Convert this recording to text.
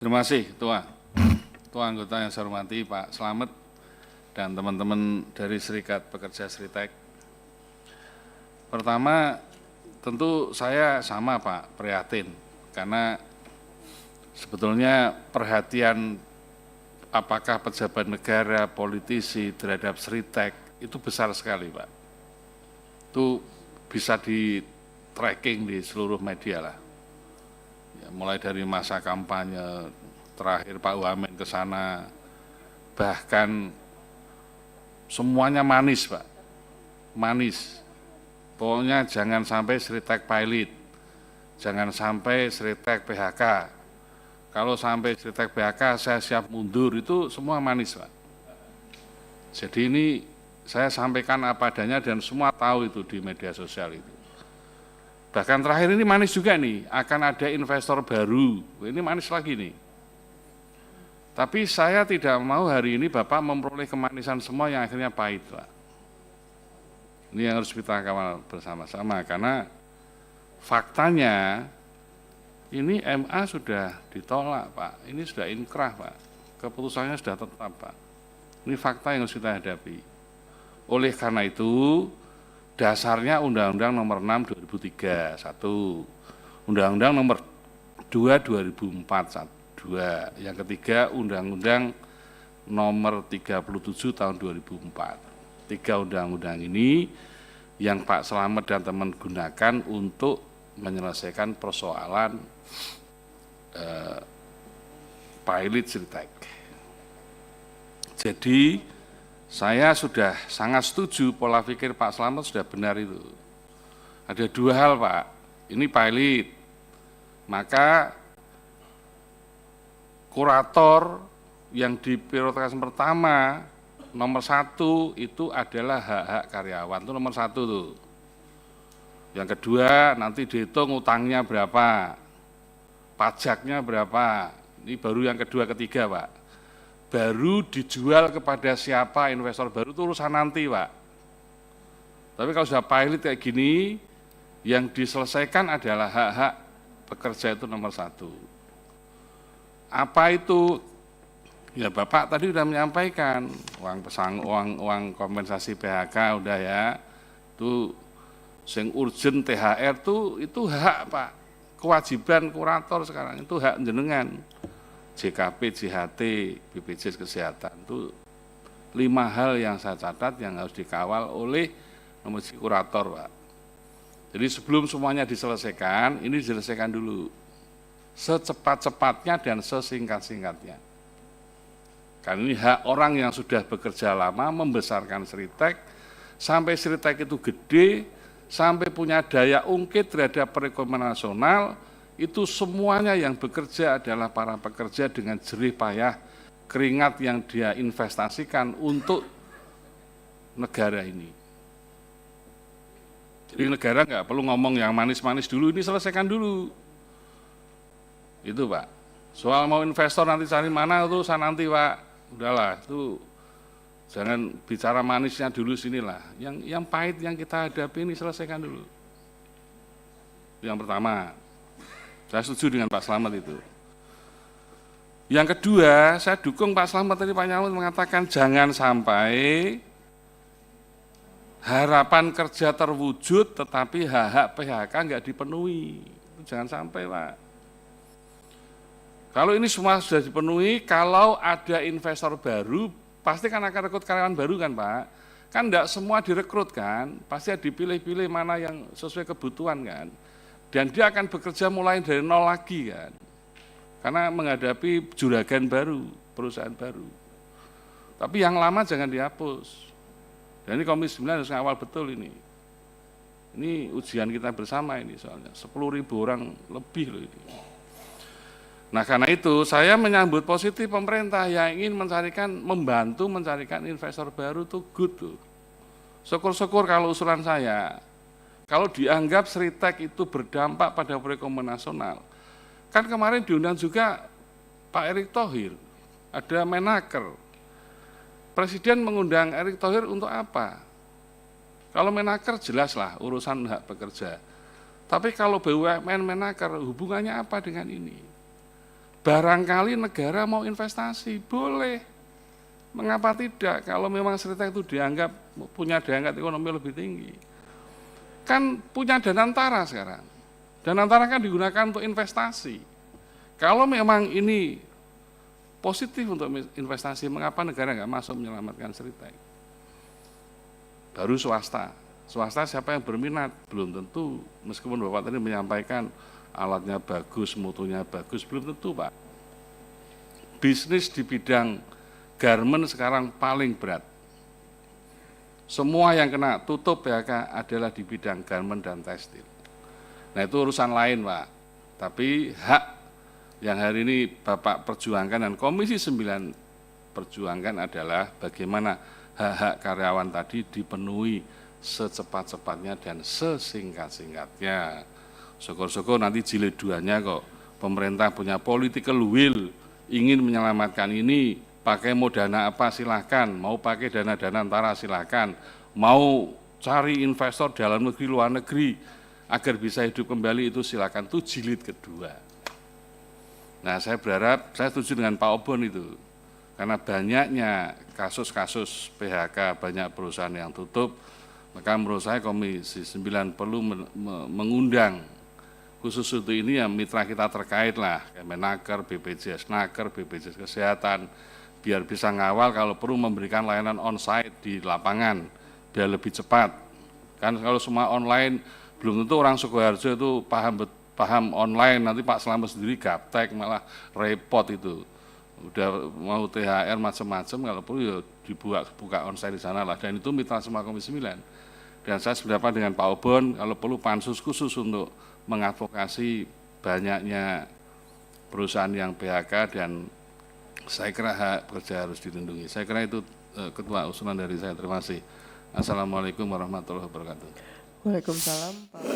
Terima kasih, Ketua. Ketua anggota yang saya hormati, Pak Slamet, dan teman-teman dari Serikat Pekerja Sritek. Pertama, tentu saya sama Pak, prihatin, karena sebetulnya perhatian apakah pejabat negara, politisi terhadap Sritek itu besar sekali, Pak. Itu bisa di-tracking di seluruh media lah. Ya, mulai dari masa kampanye terakhir Pak Wamen ke sana, bahkan semuanya manis, Pak, manis. Pokoknya jangan sampai Sritek pilot, jangan sampai Sritek PHK. Kalau sampai Sritek PHK saya siap mundur, itu semua manis, Pak. Jadi ini saya sampaikan apa adanya dan semua tahu itu di media sosial itu. Bahkan terakhir ini manis juga nih, akan ada investor baru, ini manis lagi nih. Tapi saya tidak mau hari ini Bapak memperoleh kemanisan semua yang akhirnya pahit, Pak. Ini yang harus kita kawal bersama-sama, karena faktanya ini MA sudah ditolak, Pak. Ini sudah inkrah, Pak. Keputusannya sudah tetap, Pak. Ini fakta yang harus kita hadapi. Oleh karena itu, dasarnya Undang-Undang Nomor 6 2003, 1. Undang-Undang Nomor 2 2004, 2. Yang ketiga, Undang-Undang Nomor 37 tahun 2004. 3 undang-undang ini yang Pak Slamet dan teman gunakan untuk menyelesaikan persoalan pilot Sritek. Jadi saya sudah sangat setuju pola pikir Pak Slamet sudah benar itu. Ada dua hal, Pak. Ini pilot, maka kurator yang diprioritaskan pertama nomor 1 itu adalah hak-hak karyawan, itu nomor 1 tuh. Yang kedua nanti dihitung utangnya berapa, pajaknya berapa. Ini baru yang kedua ketiga, Pak. Baru dijual kepada siapa investor baru itu urusan nanti, Pak. Tapi kalau sudah pilot kayak gini, yang diselesaikan adalah hak-hak pekerja itu nomor 1. Apa itu? Ya Bapak tadi sudah menyampaikan uang kompensasi PHK udah ya, itu sing urgent THR itu hak, Pak, kewajiban kurator sekarang itu hak jenengan. JKP, JHT, BPJS Kesehatan itu 5 hal yang saya catat yang harus dikawal oleh nomor kurator, Pak. Jadi sebelum semuanya diselesaikan, ini diselesaikan dulu secepat-cepatnya dan sesingkat-singkatnya. Karena ini hak orang yang sudah bekerja lama membesarkan Sritek, sampai Sritek itu gede, sampai punya daya ungkit terhadap perekonomian nasional, itu semuanya yang bekerja adalah para pekerja dengan jerih payah, keringat yang dia investasikan untuk negara ini. Jadi negara nggak perlu ngomong yang manis-manis dulu, ini selesaikan dulu. Itu, Pak. Soal mau investor nanti cari mana itu urusan nanti, Pak. Udahlah, itu jangan bicara manisnya dulu sinilah. Yang pahit yang kita hadapi ini selesaikan dulu. Yang pertama, saya setuju dengan Pak Slamet itu. Yang kedua, saya dukung Pak Slamet tadi, Pak Nyamut mengatakan jangan sampai harapan kerja terwujud tetapi hak-hak PHK nggak dipenuhi. Jangan sampai, Pak. Kalau ini semua sudah dipenuhi, kalau ada investor baru, pasti kan akan rekrut karyawan baru kan, Pak. Kan enggak semua direkrut kan, pasti dipilih-pilih mana yang sesuai kebutuhan kan. Dan dia akan bekerja mulai dari nol lagi kan. Karena menghadapi juragan baru, perusahaan baru. Tapi yang lama jangan dihapus. Dan ini Komisi 9 harus ngawal betul ini. Ini ujian kita bersama ini soalnya, 10.000 orang lebih loh ini. Nah karena itu saya menyambut positif pemerintah yang ingin membantu mencarikan investor baru tuh good tuh. Syukur-syukur kalau usulan saya, kalau dianggap Sritek itu berdampak pada perekonomian nasional. Kan kemarin diundang juga Pak Erick Thohir, ada Menaker. Presiden mengundang Erick Thohir untuk apa? Kalau Menaker jelaslah urusan hak pekerja. Tapi kalau BUMN Menaker hubungannya apa dengan ini? Barangkali negara mau investasi, boleh. Mengapa tidak kalau memang Sritek itu dianggap punya daya angkat ekonomi lebih tinggi. Kan punya Danantara sekarang. Danantara kan digunakan untuk investasi. Kalau memang ini positif untuk investasi, mengapa negara nggak masuk menyelamatkan Sritek? Baru swasta. Swasta siapa yang berminat? Belum tentu. Meskipun Bapak tadi menyampaikan alatnya bagus, mutunya bagus, belum tentu Pak. Bisnis di bidang garmen sekarang paling berat. Semua yang kena tutup PHK adalah di bidang garmen dan tekstil. Nah itu urusan lain Pak. Tapi hak yang hari ini Bapak perjuangkan dan Komisi 9 perjuangkan adalah bagaimana hak-hak karyawan tadi dipenuhi secepat-cepatnya dan sesingkat-singkatnya. Syukur-syukur nanti jilid 2-nya kok pemerintah punya political will, ingin menyelamatkan ini, pakai mau dana apa silahkan, mau pakai dana Danantara silahkan, mau cari investor dalam negeri, luar negeri, agar bisa hidup kembali itu silahkan, itu jilid kedua. Nah saya berharap, saya setuju dengan Pak Obon itu, karena banyaknya kasus-kasus PHK, banyak perusahaan yang tutup, maka menurut saya Komisi 9 perlu mengundang khusus untuk ini ya mitra kita terkait lah, Kemenaker, BPJS Naker, BPJS Kesehatan, biar bisa ngawal kalau perlu memberikan layanan on-site di lapangan, biar lebih cepat. Kan kalau semua online, belum tentu orang Sukoharjo itu paham online, nanti Pak Slamet sendiri gaptek, malah repot itu. Udah mau THR macam-macam, kalau perlu ya dibuka on-site di sana lah, dan itu mitra semua Komisi 9. Dan saya sependapat dengan Pak Obon, kalau perlu pansus khusus untuk mengadvokasi banyaknya perusahaan yang PHK dan saya kira hak pekerja harus dilindungi. Saya kira itu Ketua usulan dari saya. Terima kasih. Assalamualaikum warahmatullahi wabarakatuh. Waalaikumsalam Pak